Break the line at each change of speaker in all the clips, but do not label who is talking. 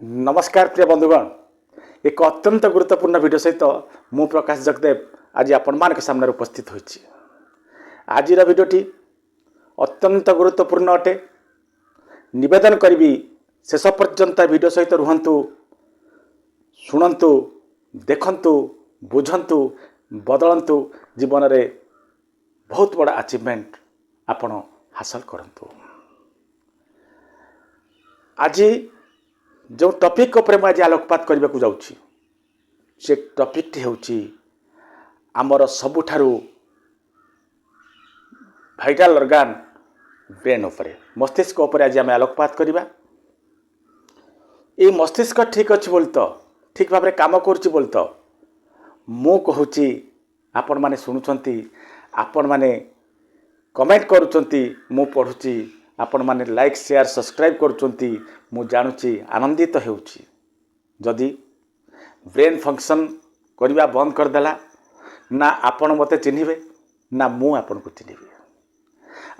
नमस्कार प्रिय बंधुगण। एक अत्यंत गुरुत्वपूर्ण वीडियो सहित मु प्रकाश जगदेव आज आपण सामने उपस्थित होइछि। आज वीडियोटी अत्यंत गुरुत्वपूर्ण अटे। निवेदन करी शेष पर्यंत वीडियो सहित रुहंतु, शुणंतु, देखंतु, बुझंतु, बदलंतु। जीवन में बहुत बड़ा अचीवमेंट आपण हासिल करंतु। आज जो टॉपिक उपर मुझे आलोकपात करने को जाऊँगी से टॉपिकटी होची आमर सबुठारु भाइटाल ऑर्गन ब्रेन उपरे, मस्तिष्क उपरे आज आम आलोकपात करवा। ये मस्तिष्क ठीक अच्छी बोल तो ठीक भाव काम करुच्ची बोल तो मु कहूँ आपण माने शुणुंट, आपण माने कमेंट करुँच, मु पढ़ुची, आपण माने लाइक शेयर सब्सक्राइब करुँच, मु जानुची, आनंदित होउची। जदि ब्रेन फंक्शन करवा बंद करदेला ना आपण मते चिन्हिबे ना मु आपण को चिन्हिबे।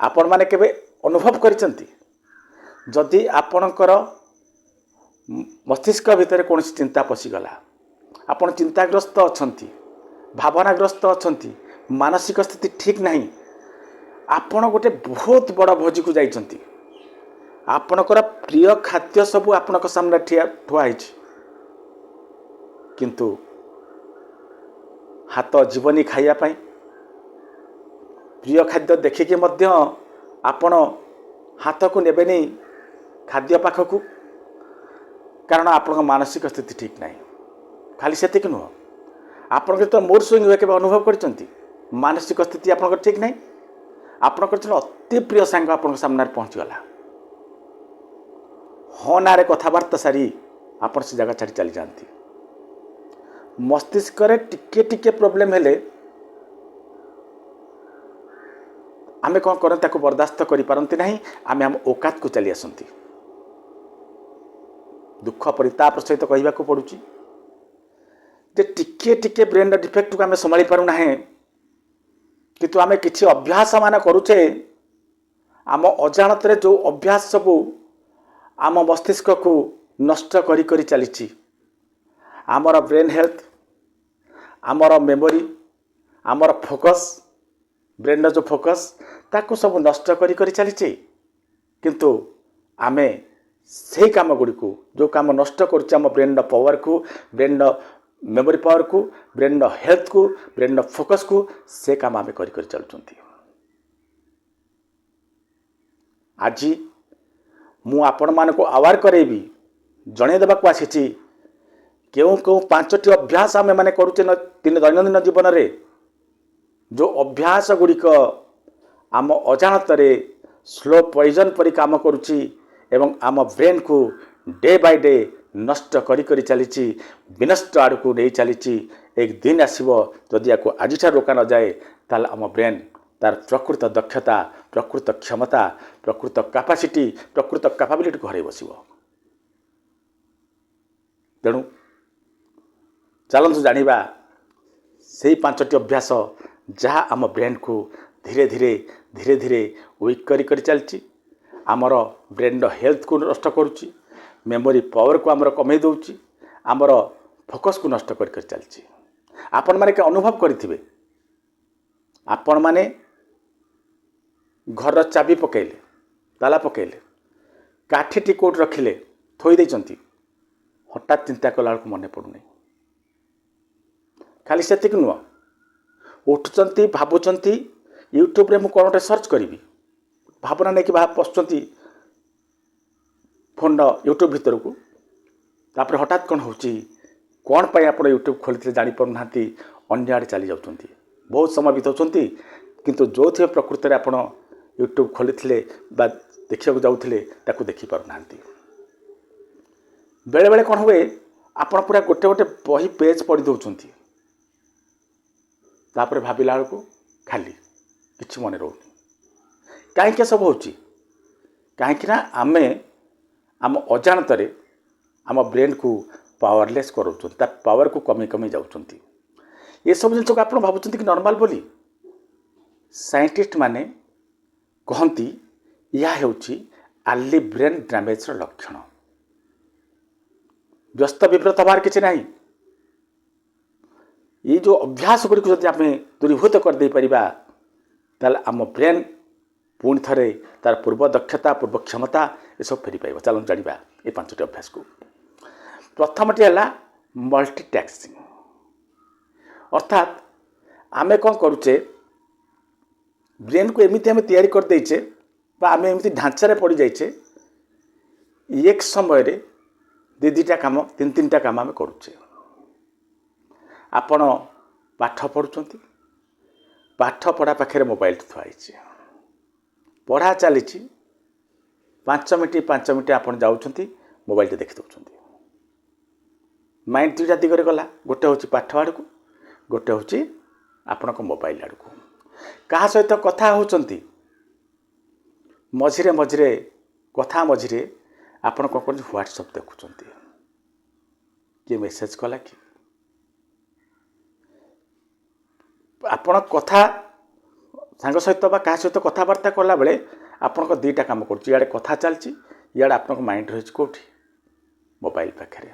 आपण माने केबे अनुभव करिसंती जदि आपणकर मस्तिष्क भितर कौन चिंता पशिगला, आपण चिंताग्रस्त अछंती, भावनाग्रस्त अछंती, मानसिक स्थिति ठीक नहीं, आपण गोटे बहुत बड़ भोजी को जाइछंती, आपणकर प्रिय खाद्य सबू आपणक सामने ठुआ किंतु हाथ जीवनी खाइया पाई प्रिय खाद्य देखिके मध्य आपण हाथ को नेबे नहीं खाद्य पाखक, कारण आपण मानसिक स्थिति ठीक नहीं। खाली सेतिक नुह, आपण तो मूड स्विंग हुए के अनुभव करचंती, मानसिक स्थिति आपण ठीक नहीं, आपण अति प्रिय सांग आपण सामने पहुँचीगला, हाँ ना कथबार्ता सारी आप से जगह छाड़ी चली जाती। मस्तिष्क टिके टिके प्रोब्लेम हेले आमे कौन करते ताको बर्दाश्त करि पारंती नहीं, आमे हम औकात को चली आसंती। दुख परिताप सहित कहवा को पड़ुची जे टिके टिके ब्रेन डिफेक्ट को आमे संभाली पारु नाही, किंतु आमे किछि अभ्यास मान करूचे, आम अजाणत जो अभ्यास सबू आम मस्तिष्क को नष्ट करी करी चली। आमर ब्रेन हेल्थ, आमर मेमोरी, आमर फोकस, ब्रेन जो फोकस ताको सब नष्ट करी करी चली। किंतु आमे से काम गुड़ी को जो काम नष्ट करुच्चे आम ब्रेन पावर को, ब्रेन मेमोरी पावर को, ब्रेन हेल्थ को, ब्रेन फोकस को, से काम आमे करी करी चलुछंती। आज मु आपण मान को आवार करेबी, जणे देबा को आसीछि केउ केउ 5टी अभ्यास आमे माने करूचे दैनंदिन जीवन रे, जो अभ्यास गुड़िक आम अजाणत स्लो पॉइजन परी काम करुच्ची एवं आम ब्रेन को डे बाय डे नष्ट करी करी चली, विनष्ट आड़ को नहीं चली। एक दिन आसब जदि या आज रोका न जाए ताल आम ब्रेन तार प्रकृत दक्षता, प्रकृत क्षमता, प्रकृत कैपेसिटी, प्रकृत कैपेबिलिटी को हर बस। तेणु चलतु जानिबा से 5टी अभ्यास जहाँ आम ब्रेन को धीरे धीरे धीरे धीरे वीक करी करी चलची, आमर ब्रेन हेल्थ को नष्ट करुच्ची, मेमोरी पावर को आमर कमे दउची, आमर फोकस को नष्ट करी करी चलची। आपण माने के अनुभव करिथिबे, आपण माने घर चाबी पकेले, ताला पकेले, काठीटी कोट रखिले, थोई देचंती, हठात चिंता कला को मन पड़ुनी। खाली सेतिक नुह, उठुचंती भाबुचंती यूट्यूब रे मु कोन गोटे सर्च करी, भावना नहीं कि पशुंती फोन यूट्यूब भीतर को, तापर हठात कौन होची, कौन पाई आप यूट्यूब खोली जानी पारु नांती, अन्य आड़े चली जाउछंती, बहुत समय बिताउछंती, किंतु जो थे प्रकृत में आपण यूट्यूब खोली देखा जाऊे ताकू देखी पार ना। बेले बेले कौन हुए आपण पूरा गोटे गोटे बही पेज पढ़ी दौरान, तापर भाविला बेलू खाली किसी मन रोनी। कहीं सब हो कहीं आमे आम अजाणत आम ब्रेन को पावरलेस कर पावर को कमी कमी जाऊँच। ये सब जिन को आप भावुं कि नॉर्मल बोली, साइंटिस्ट माने कहती यह होची अर्ली ब्रेन डैमेज लक्षण। व्यस्त विव्रत हबार किसी ना ये जो अभ्यास गुड़ी को आम दूरीभूत करदे पारिबा ताले आम ब्रेन पुणी थे तार पूर्व दक्षता पूर्व क्षमता ये सब फेरी पाइब। चलो जाना ये 5टी अभ्यास को। प्रथमटी है मल्टीटास्किंग अर्थात आमे कौन करुचे ब्रेन को एमती आम तैयारी कर देचे आम एमती ढांचारे पड़ जाइए एक समय दीटा काम 3-3टा काम आम करुचे। आपण पाठ पढ़ुंट पाठ पढ़ा पाखे मोबाइल थुआई पढ़ा चली 5 मिनिट आप जाऊँच मोबाइल देखी दौरान माइंड 2टा दिगरे गला गोटे हूँ पाठ आड़ को गोटे हूँ आपण मोबाइल आड़ को क्या सहित कथा होती मझिरे मझिरे कथा मझिरे आपण कौन कर व्हाट्सएप देखुं किए मेसेज कला कि आपण कथा सांग सहित क्या सहित कथबार्ता कला बेले आपण 2टा काम कर कथा चलती इे आप माइंड रही कौटी मोबाइल पाखे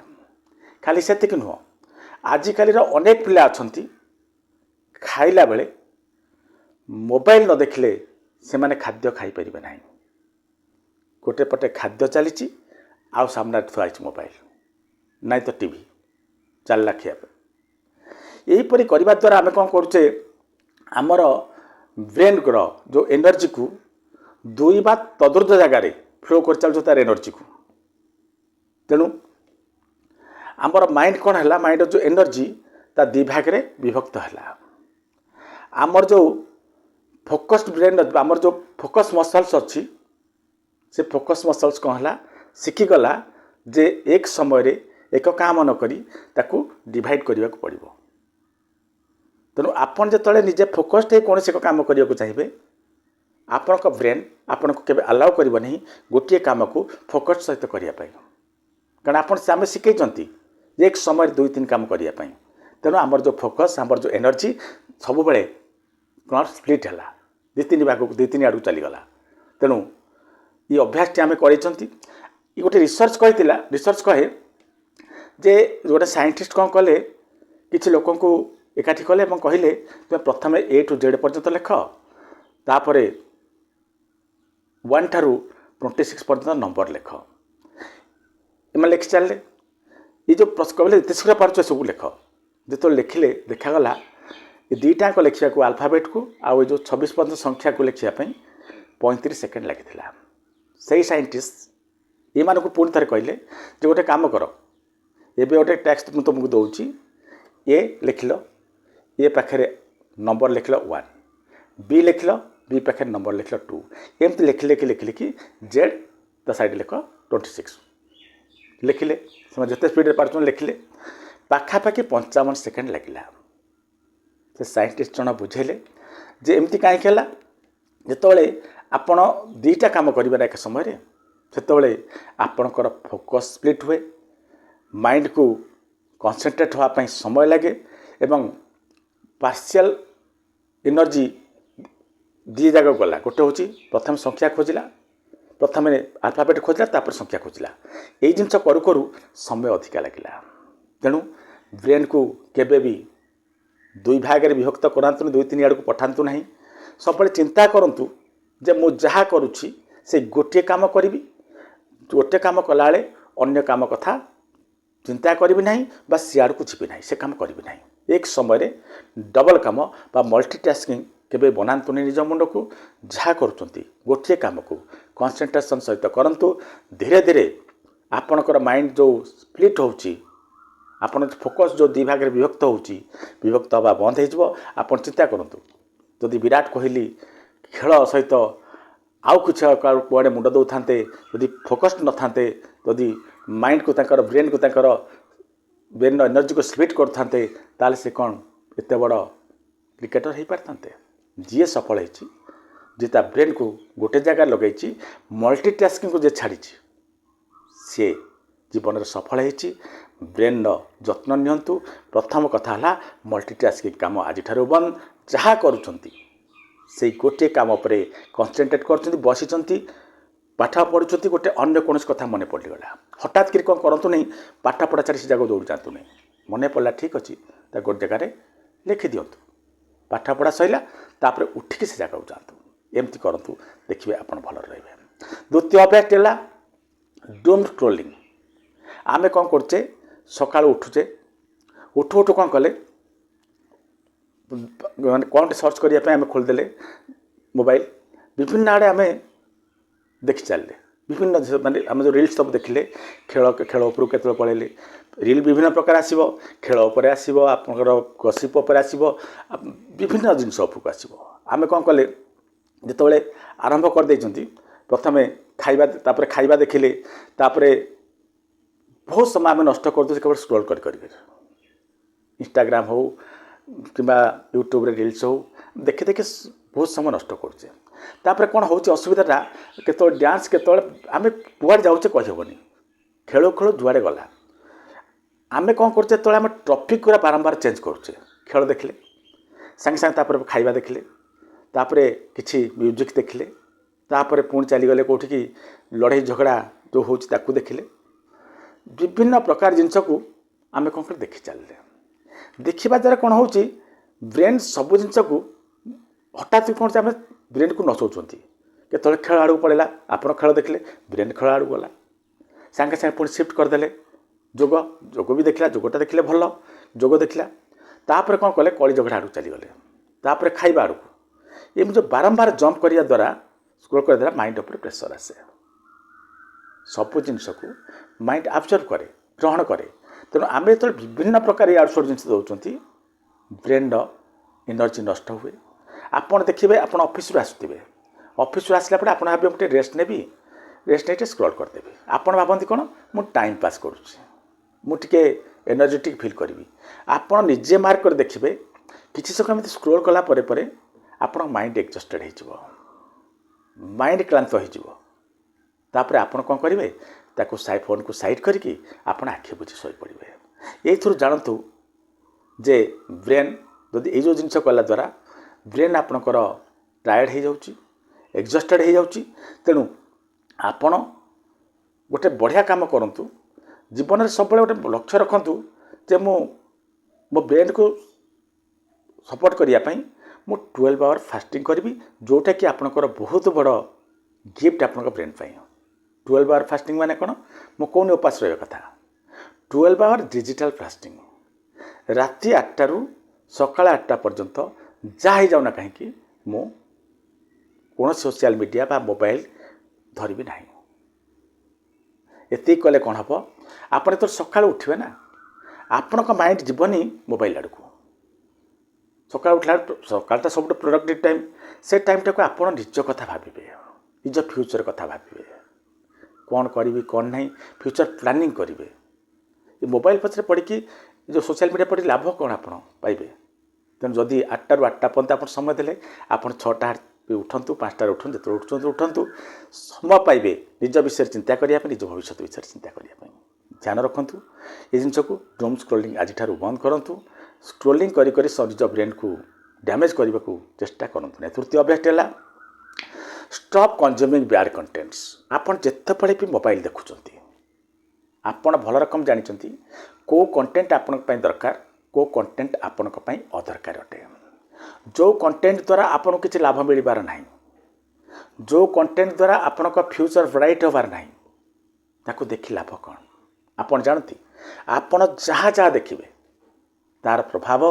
खाली से नुह आजिकल अनेक पिला अच्छा खाइला बेले मोबाइल न देखले से माने खाद्य खाई परिबे नहीं गोटे पटे खाद्य चली आउ सामने थुआई मोबाइल नाई तो टीवी चलला खियापे यहीपरि करने द्वारा आम कौन करुचे आमर ब्रेन जो एनर्जी को 2 बा तदुर्ध जगार फ्लो कर चलु तार एनर्जी को तेणु आमर माइंड कौन है माइंड जो एनर्जी ता 2 भाग रे विभक्त है। आमर जो फोकस्ड ब्रेन आमर जो फोकस मसल्स अच्छी से फोकस मसल्स कौन है शिखीगला जे एक समय एक काम न करी ताकू डिवाइड करने को पड़ो। तेणु आपन जो निजे फोकस्ड है कौन से काम करने को चाहिए आपण ब्रेन आपन को केबे अलाउ करिबो नहीं गोटे काम को फोकस सहित करने कारण आपन से आम शिखई एक समय 2-3 काम करने। तेणु आमर जो फोकस आमर जो एनर्जी सब बेले कौन स्प्लीट है 2-3 भाग 2-3 आड़ चलीगला। तेणु ये अभ्यास टी आम कर गोटे रिसर्च कही रिसर्च कहे जे गोटे साइंटिस्ट कौन कले किसी लोक को एकाठी कले कहले तुम प्रथम A to Z पर्यंत लेख तापर 1 ठारू 26 पर्यंत नंबर लेख एम लिखि चलले ये जो कहले एत शीघ्र पार्छ सब लेख जो लिखिले देखागला ये 2टाक लिखा को आल्फाबेट को आउ जो 26 पर्यंत संख्या को लिखापी 35 सेकेंड लगी से साइंटिस्ट ये मानक पुणी थे कहले जो गोटे काम कर ये गोटे टेक्स्ट मुझे तुमको दूसरी ए लिखल ए पाखे नंबर लिखल 1 बी लिखल बी पाखे नंबर लिखल 2 एमती लिखि लिखि लिखि लिखि जेड ता साइड लिख 26 लिखिले से जिते स्पीड पार्थ लिखिले पाखापाखि 55 सेकेंड लगिला। से साइंटिस्ट जन बुझेले जे एमती कहीं जिते आपण 2टा काम करेंगे एक समय से आपणकर फोकस स्प्लिट हुए माइंड को कंसंट्रेट होगापी समय लगे एवं पार्शियल एनर्जी 2 जगह गला गोटे हूँ प्रथम संख्या खोजला प्रथम आल्फाबेट खोजला तापर संख्या खोजला यही जिनस करू करू समय अधिका लगिला। तेणु ब्रेन को केबे भी 2 भाग में विभक्त करातु 2-3 आड़ को पठातु ना सब चिंता करूँ जे मु जहा करुछि से गोटे काम करी गोटे काम कला अन्य काम कथा चिंता करी ना बा सियाड़ को जीवी ना से काम करी ना एक समय डबल काम बा मल्टीटास्किंग केबे बनातु निज मुंड को जहा करुँच गोटे काम को कंसंट्रेशन सहित करंतु धीरे धीरे आपणकर माइंड जो स्प्लिट होउची आपण फोकस जो 2 भाग में विभक्त होउची विभक्त हवा बंद हो आप चिंता करूँ जदि विराट कोहली खेल सहित आउ कुछ कुआड़े मुंड दौ था जदि फोकस्ड न था जदि माइंड को ताकर ब्रेन को ताकर ब्रेन एनर्जी को स्प्लिट करते ताले से कौन एत बड़ क्रिकेटर हो पारते जी सफल होती जी ता ब्रेन को गोटे जगह लगे मल्टीटास्किंग को जे छाड़ी सी जीवन में सफल होती ब्रेन जत्न नियंतु। प्रथम कथा है मल्टीटास्किंग काम आज बंद जहाँ करुँच से गोटे काम पर कंसंट्रेट कर बसी पाठ पढ़ुं गोटे अन्य कौन कथा मन पड़गला हठात कि कौन करूँ नहीं पाठ पढ़ा छाड़ी से जगह दौड़ जातु नहीं मन पड़ा ठीक अच्छे गोटे जगार लिखि दिंतु पाठ पढ़ा सैला तापर उठिकी से जगह जातु एमती करूँ देखिए आप भल रे। द्वितीय अभ्यास है डूम स्क्रोलिंग। आमे कौन करचे सका उठुचे उठु उठु कौन कले कौन सर्च करने आम खोलदे मोबाइल विभिन्न आड़े आम देखी चलिए विभिन्न माने आम जो रिल्स सब देखिले खेल खेल उपरू के पलैले रिल विभिन्न प्रकार आसो खेल उपर आसो आपंकर गसिप उपर आसो विभिन्न जिनस उपरको आसो आम कौन कले जिते आरंभ कर देइछंती प्रथमे खाइबा देखिले तापरे बहुत समय आम नष्ट करदे केवल स्क्रॉल कर इंस्टाग्राम हो कि यूट्यूब रे रिल्स हो देखि देखि बहुत समय नष्ट करुचे तापर कौन हो असुविधा केत डांस केत आम कुआड़े जाऊे कहीहबनी खेल खेल जुआड़े गला आम कौन करचे तो आम टॉपिक पूरा बारंबार चेंज करुचे खेल देखिले सांगे सांगे तापर खाइबा देखिले तापर किछि म्यूजिक देखिले तापर पुणी चलीगले कौटी की लड़ाई झगड़ा जो हो देखिले विभिन्न प्रकार जिनस को आम कौन कर देखी चलिए देखा द्वारा कौन हो ब्रेन सब जिनस को हठात कौन से आम ब्रेन को नचौंती केत खेल आड़ पड़ेगा आप खेल देखिले ब्रेन खेल आड़ गला सांगे सांगे पुणी सिफ्ट करदे जोग जोग भी देखला जोगटा देखिले भल जोग देखला तापर कौन कले कली झगड़ा आड़ चलीगले तापर खाइबा आड़ को ये जो बारंबार जंप करिया द्वारा स्क्रॉल कर द्वारा माइंड उपर प्रेसर आसे सब जिनस को माइंड आब्जर्व करे ग्रहण करे तेणु आम जो विभिन्न प्रकार ये आउटसोर्स जिन दौरान ब्रेन एनर्जी नष्ट हुए आपड़ देखिए आप ऑफिस आसुवे ऑफिस आसला आप भाव गोटे रेस्ट नेबी रेस्ट नहीं स्क्रॉल करदेवी आप भावती कौन मु टाइम पास करुँचे एनर्जेटिक फील करी आप निजे मार्क कर देखिए किसी समय स्क्रॉल कला परे आप माइंड एग्जस्टेड हो माइंड क्लांत होपर आप कौन करेंगे ताको फोन को साइड करके आप आखि बुझी शोई पड़े ये जानतु जे ब्रेन जदि ये जिनस कला द्वारा ब्रेन आपणकर टायर्ड हो जाउची एग्जस्टेड हो जाउची तेणु आपण गोटे बढ़िया काम करंतु जीवन में सब गोटे लक्ष्य रखंतु जे मो ब्रेन को सपोर्ट करने मु 12 आवर फास्टिंग करी जोटा कि आपणकर बहुत बड़ गिफ्ट आपण ब्रेन 12 आवर फास्टिंग माने कौन मु कौन उपास रहा कथा 12 आवर डिजिटल फास्टिंग राति 8 रु सकाळ 8 पर्यंत जहाँ जाऊना कहीं मु कौन सोशल मीडिया बा मोबाइल धरबी ना एति कले कौन हम आप तो सका उठे ना आपण माइंड जीवनी मोबाइल आड़ को सका उठला सकाळटा सब प्रोडक्टिव टाइम से टाइमटा को आप निज कथा भावे निज फ्यूचर कथा भावे कौन करी कौन नहीं फ्यूचर प्लानिंग करेंगे ये मोबाइल पछरे पड़ी जो सोशल मीडिया पड़ी लाभ कौन आप पाइबे तेणु जदि 8 रु 8 पर्यंत आप समय देले आप 6टा उठंतु 5टार उठंतु जो उठुं उठंतु समय पाइबे निज विषय चिंता करने निज भविष्य विषय चिंता करने ध्यान रखु ये जिनस को डूम स्क्रोलिंग आज बंद करूँ स्क्रोलिंग करी करी निज ब्रेन को डैमेज करने को चेष्टा करूँ। तृतीय अभ्यास है स्टॉप कंज्यूमिंग बैड कंटेंट्स। आपन जिते बड़े भी मोबाइल देखुंत आपन भल रकम जानते कौ कंटेंट आपण दरकार कौ कंटेंट आपण अदरकार अटे जो कंटेंट द्वारा आपन किसी लाभ मिलबार ना जो कंटेंट द्वारा आपण फ्यूचर ब्राइट होबार ना ताको देखि लाभ कौन आपन जानती आपण जहाँ जहाँ देखिए तार प्रभाव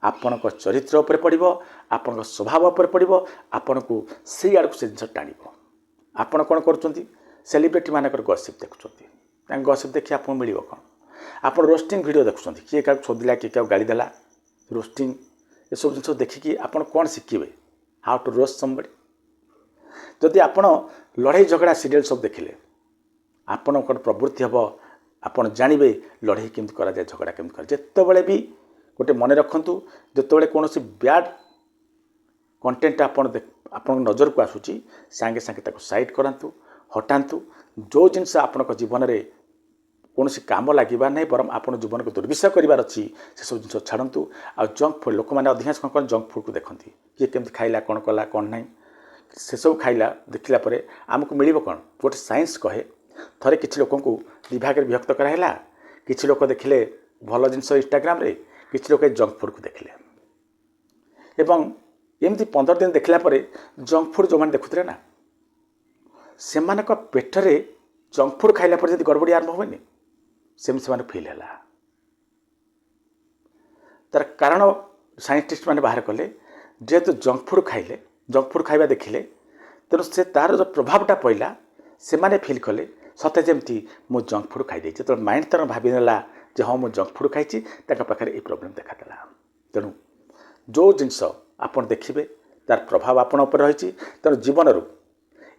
आपण चरित्र उपर पड़ो आपण स्वभाव उपर पड़ो आपण को से आड़ को से जिन टाण आपण कौन कर सेलिब्रिटी मानकर गसिप देखुं गसिप देखिए आपको मिल कौन आप रोस्टिंग वीडियो देखुं किए क्या शोधिला किए क्या गाड़ी रोस्टिंग ये सब जिन देखिकी आप कौन शिखे हाउ टू रोस्ट समबडी जदि आप लड़ाई झगड़ा सीरियल सब देखिले आपण प्रवृत्ति हम आप जानवे लड़ाई केमती करा जाए झगड़ा केमती कर जितेबाला भी गोटे मन रखु जितेबाला कौन बैड कंटेंट आप नजर को आसूची सांगे सांगे साइड करातु हटातु जो जिनस आपण जीवन में कौन काम लगे ना बरम आप जीवन को दुर्विषय करार अच्छी से सब जिन छाड़ू आ जंक फूड लोक मैंने अधिकांश कौन जंक फूड को देखती किए केमती खाइला कौन कला कौन ना से सब खाइला देखला परे आमको मिलिबो कोन गोटे साइंस कहे थरे किछि लोकंकु विभाग रे विभक्त कराइला किछि लोक देखिले भल जिनस इंस्टाग्राम रे किछि लोक जंक फूड को देखिले एवं एमती 15 दिन देखला परे जंक फूड जो मान देखुतरे ना सेमानक पेटरे जंक फूड खाइला पर जदि गड़बड़ी आरंभ होनी से फिल है तार कारण साइंटिस्ट मैंने बाहर कले जेहेतु जंक फूड खाइले जंक फूड खाइबा देखिले तेणु से तार जो प्रभावटा पड़ा से माने फिल कले सते जमती मु जंक फूड खाई तो माइंड तार भावी नेला जे हाँ मुझ जंक फूड खाई पाखे ये प्रोब्लेम देखादेला तेणु जो जिनस आपन देखिए तार प्रभाव आपण उपर रही तेणु जीवन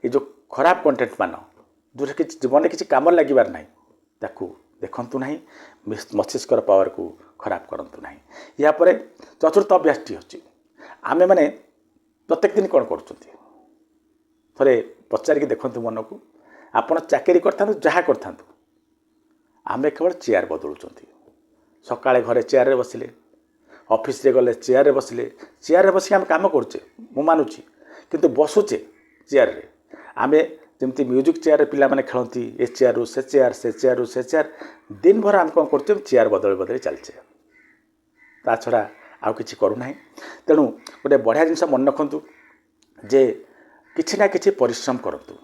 ये जो खराब कंटेंट मान जो कि जीवन में किसी कम लगे ना ताकू देखु ना मस्तिष्क पावर को खराब करूँ ना यापर चतुर्थ अभ्यासटी अच्छी आमे मैंने प्रत्येक दिन कौन करे पचारिक देखु मन को आपड़ चाकरी कर जहाँ कर आमे केवल चेयर बदलुं सकाଳେ घरे चेयर रे बसिले ऑफिस रे गले चेयर रे बसिले चेयर रे बसिक आम काम करुचे मु मानुची किंतु बसुचे चेयर रे आमे जमती म्यूजिक चेयर रे पिला माने खेलती ए चेयर रु से चेयर से चेयर रु से चेयर दिन भर आम कौन कर चेयर बदल बदल चलचे ता छड़ा आउ किछि करू नाही तेणु गोटे बढ़िया जिनस मन रखु जे किछि ना किछि परिश्रम करतु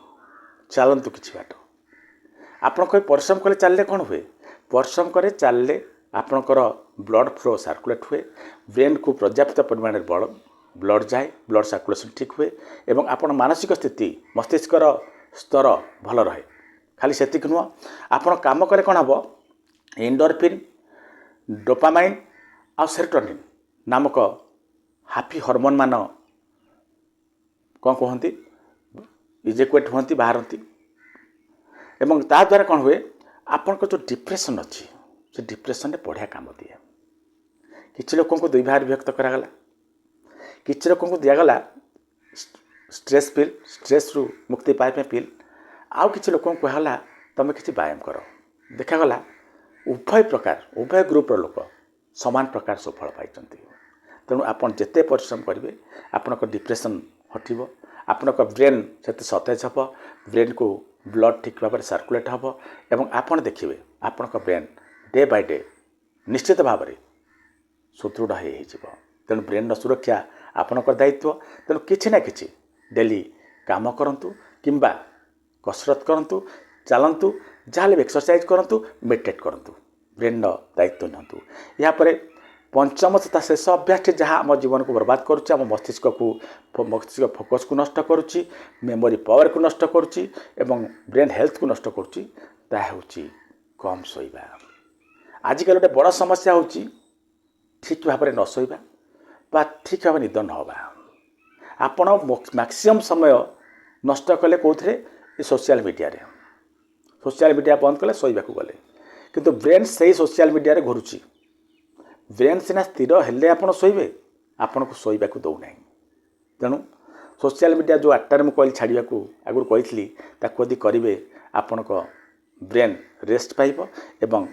चलतु किछि बाट आपण कोई परिश्रम कले चलले कौन हुए परिश्रम करे चलले आपणकर ब्लड फ्लो सर्कुलेट हुए ब्रेन को पर्याप्त परिमाण ब्लड जाए ब्लड सर्कुलेशन ठीक हुए एवं आपण मानसिक स्थिति मस्तिष्कर स्तर भल रहे खाली सेतिक नुह आपण काम करे कौन हम एंडोर्फिन डोपामाइन आ सेरोटोनिन नामक हापी हार्मोन मान कौन कहती इजेक्वेट होती बाहरती एवं ता द्वारा कौन हुए आपन जो डिप्रेशन अच्छी से डिप्रेशन में बढ़िया काम दिए किसी लोक दुई भाग विभक्त करागला किसी लोक दिगला स्ट्रेस पिल स्ट्रेस रु मुक्ति पाइप पिल आउ किसी लोक कहला तुम किसी व्यायाम कर देखागला उभय ग्रुप लोक समान प्रकार सफल पाई तेणु आपन जिते परिश्रम करेंगे आपनक डिप्रेशन हटो आपनक ब्रेन से सतेज हम ब्रेन को ब्लड ठीक भाव में सर्कुलेट हम एवं आपन देखिए आपनक ब्रेन डे बाय डे निश्चित भाव में सुदृढ़ हो तेणु ब्रेन सुरक्षा आपनकर दायित्व तेणु किछि ना किछि डेली काम करंतु किंबा कसरत करंतु चलंतु जहाँ भी एक्सरसाइज करंतु मेडिटेट करंतु ब्रेन दायित्व नियंतु यापर पंचम तथा शेष अभ्यास जहाँ आम जीवन को बर्बाद करुच्ची आम मस्तिष्क फोकस को नष्ट करुच्ची मेमोरी पावर को नष्ट करुच्ची एवं ब्रेन हेल्थ को नष्ट करुच्ची ताहा होची कम शोइबा आजिकल गोटे बड़ समस्या होची ठीक भाव में न शोइबा बा ठीक भाव निद न होबा आपण मैक्सिमम समय नष्ट कले कौथे सोशल मीडिया बंद कले शोइबा को गले किंतु ब्रेन से सोशल मीडिया रे घुरुची ब्रेन सीना स्थिर हेले आपण शोइबे आपण को शोइबा को दौना तेणु सोशल मीडिया जो 8टार मुझे कहली छाड़ा को आगुरी कही ताकू यदि करेंगे आपण को ब्रेन रेस्ट पाइब एवं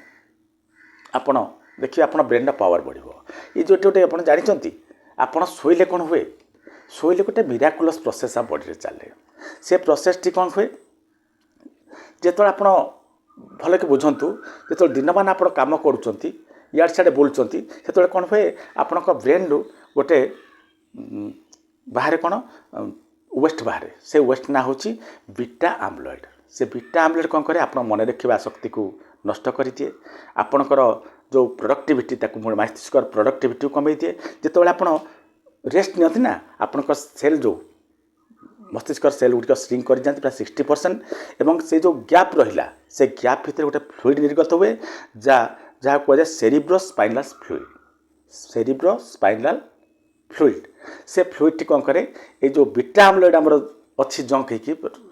आपण देखिए आप ब्रेन पावर बढ़ो ये जो गोटे आप जानते आपड़ शोले कौन हुए शोले गोटे मिराकुलस प्रोसेस आप बॉडी चले से प्रोसेस टी कौन हुए जो आप भल कि बुझंतु जो दिन मान आप कम करुँच इाड़ सियाड़े बुलूँ से कौन हुए आपण ब्रेन रु गोटे बाहर कौन वेस्ट बाहर से वेस्ट ना हूँ बीटा आम्लॉइड से बीटा आम्लॉइड कौन करे आप मन रखा शक्ति को नष्ट कर दिए आपणकर जो प्रोडक्टिविटी मस्तिष्क प्रोडक्टिविटी को कमे दिए जिते आप रेस्ट नियंती ना आपणकर सेल जो मस्तिष्क सेल गुड़िक श्रिंक कर जाती प्राय 60% एवं से जो गैप रहा से गैप भितर गोटे फ्लूइड निर्गत हुए जहाँ कहुए सेरिब्रोस्पाइनल फ्लूइड से फ्लूइड टी कौन करे ये जो बीटा आम्लॉइड आमर अच्छी जंक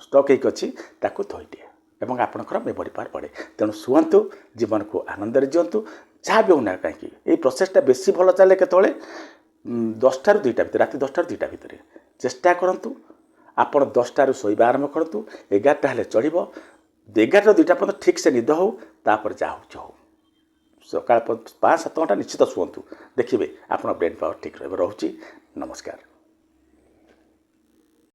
स्टक होती ताकू धोई दिए एवं आपंकर मेमोरी पावर बढ़े तेणु शुंतु जीवन को आनंद दिंतु जहाँ भी होना कहीं ये प्रोसेसटा बेसी भल चले के 10टारू 2टा भितर रात 10टारू 2टा भितर चेष्टा करूँ आपड़ 10टारू शोवा आरंभ करूँ 11टा हेल्ले चढ़ो 11टा 2टा पर्यटन ठीक से निद हो तापर जहाँ हो सकाल 5-7 घंटा निश्चित शुंतु देखिए आप ब्रेन पावर ठीक रोचे। नमस्कार।